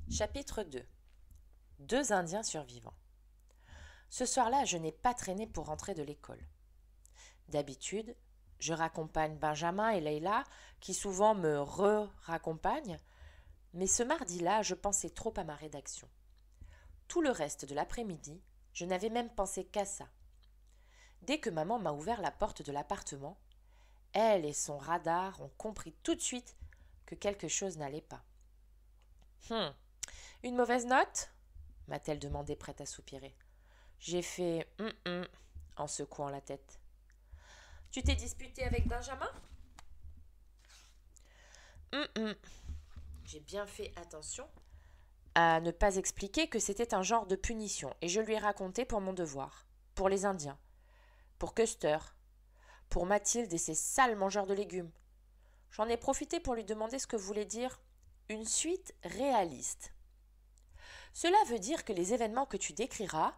Chapitre 2. Deux Indiens survivants. Ce soir-là, je n'ai pas traîné pour rentrer de l'école. D'habitude, je raccompagne Benjamin et Leila, qui souvent me raccompagnent, mais ce mardi-là, je pensais trop à ma rédaction. Tout le reste de l'après-midi, je n'avais même pensé qu'à ça. Dès que maman m'a ouvert la porte de l'appartement, elle et son radar ont compris tout de suite que quelque chose n'allait pas. Une mauvaise note m'a-t-elle demandé, prête à soupirer. J'ai fait en secouant la tête. Tu t'es disputé avec Benjamin? J'ai bien fait attention à ne pas expliquer que c'était un genre de punition, et je lui ai raconté pour mon devoir, pour les Indiens, pour Custer, pour Mathilde et ses sales mangeurs de légumes. J'en ai profité pour lui demander ce que voulait dire une suite réaliste. Cela veut dire que les événements que tu décriras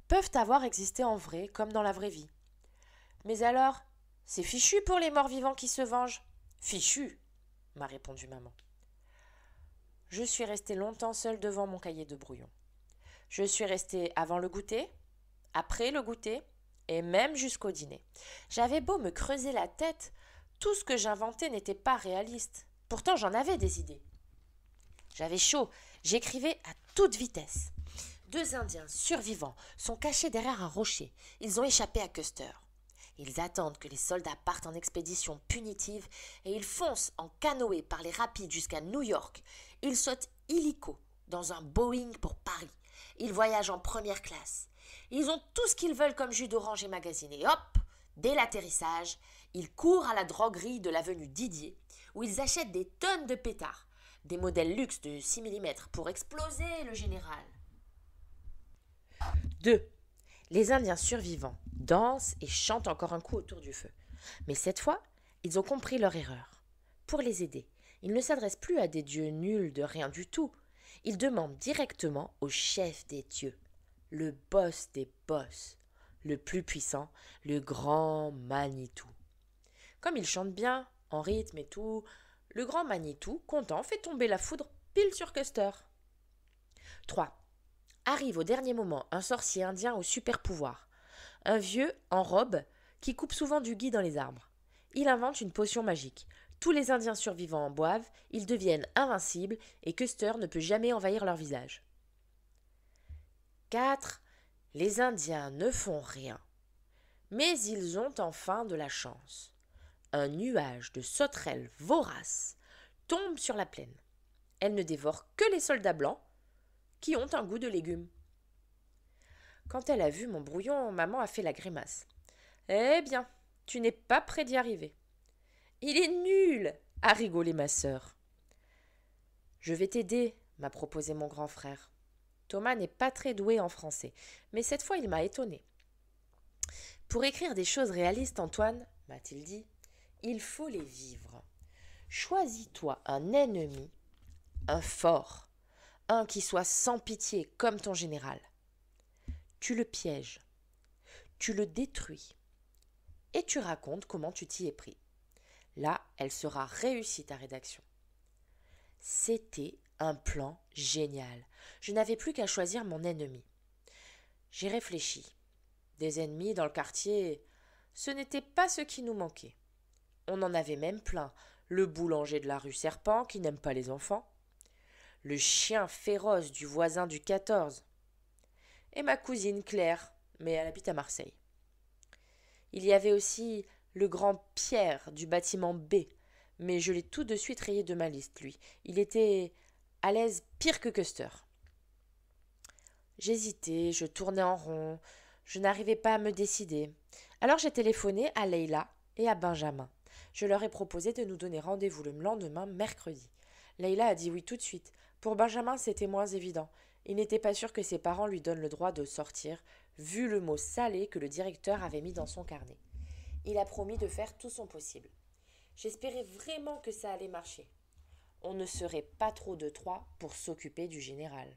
peuvent avoir existé en vrai, comme dans la vraie vie. Mais alors, c'est fichu pour les morts-vivants qui se vengent. Fichu, m'a répondu maman. Je suis restée longtemps seule devant mon cahier de brouillon. Je suis restée avant le goûter, après le goûter, et même jusqu'au dîner. J'avais beau me creuser la tête, tout ce que j'inventais n'était pas réaliste. Pourtant, j'en avais des idées. J'avais chaud, j'écrivais à toute vitesse. Deux Indiens survivants sont cachés derrière un rocher. Ils ont échappé à Custer. Ils attendent que les soldats partent en expédition punitive et ils foncent en canoë par les rapides jusqu'à New York. Ils sautent illico dans un Boeing pour Paris. Ils voyagent en première classe. Ils ont tout ce qu'ils veulent comme jus d'orange et magazine. Et hop, dès l'atterrissage, ils courent à la droguerie de l'avenue Didier où ils achètent des tonnes de pétards, des modèles luxe de 6 mm pour exploser le général. 2. Les Indiens survivants dansent et chantent encore un coup autour du feu. Mais cette fois, ils ont compris leur erreur. Pour les aider, ils ne s'adressent plus à des dieux nuls de rien du tout. Ils demandent directement au chef des dieux, le boss des boss, le plus puissant, le grand Manitou. Comme ils chantent bien, en rythme et tout, le grand Manitou, content, fait tomber la foudre pile sur Custer. 3. Arrive au dernier moment un sorcier indien au super pouvoir, un vieux en robe qui coupe souvent du gui dans les arbres. Il invente une potion magique. Tous les Indiens survivants en boivent, ils deviennent invincibles et Custer ne peut jamais envahir leur visage. 4. Les Indiens ne font rien. Mais ils ont enfin de la chance. Un nuage de sauterelles voraces tombe sur la plaine. Elle ne dévore que les soldats blancs qui ont un goût de légumes. Quand elle a vu mon brouillon, maman a fait la grimace. Eh bien, tu n'es pas près d'y arriver. Il est nul, a rigolé ma sœur. Je vais t'aider, m'a proposé mon grand frère. Thomas n'est pas très doué en français, mais cette fois il m'a étonné. Pour écrire des choses réalistes, Antoine, m'a-t-il dit, il faut les vivre. Choisis-toi un ennemi, un fort, un qui soit sans pitié comme ton général. Tu le pièges, tu le détruis, et tu racontes comment tu t'y es pris. Là, elle sera réussie ta rédaction. C'était un plan génial. Je n'avais plus qu'à choisir mon ennemi. J'ai réfléchi. Des ennemis dans le quartier, ce n'était pas ce qui nous manquait. On en avait même plein. Le boulanger de la rue Serpent qui n'aime pas les enfants, le chien féroce du voisin du 14, et ma cousine Claire, mais elle habite à Marseille. Il y avait aussi le grand Pierre du bâtiment B, mais je l'ai tout de suite rayé de ma liste, lui. Il était à l'aise pire que Custer. J'hésitais, je tournais en rond, je n'arrivais pas à me décider. Alors j'ai téléphoné à Leila et à Benjamin. Je leur ai proposé de nous donner rendez-vous le lendemain, mercredi. Leila a dit oui tout de suite. Pour Benjamin, c'était moins évident. Il n'était pas sûr que ses parents lui donnent le droit de sortir, vu le mot salé que le directeur avait mis dans son carnet. Il a promis de faire tout son possible. J'espérais vraiment que ça allait marcher. On ne serait pas trop de trois pour s'occuper du général.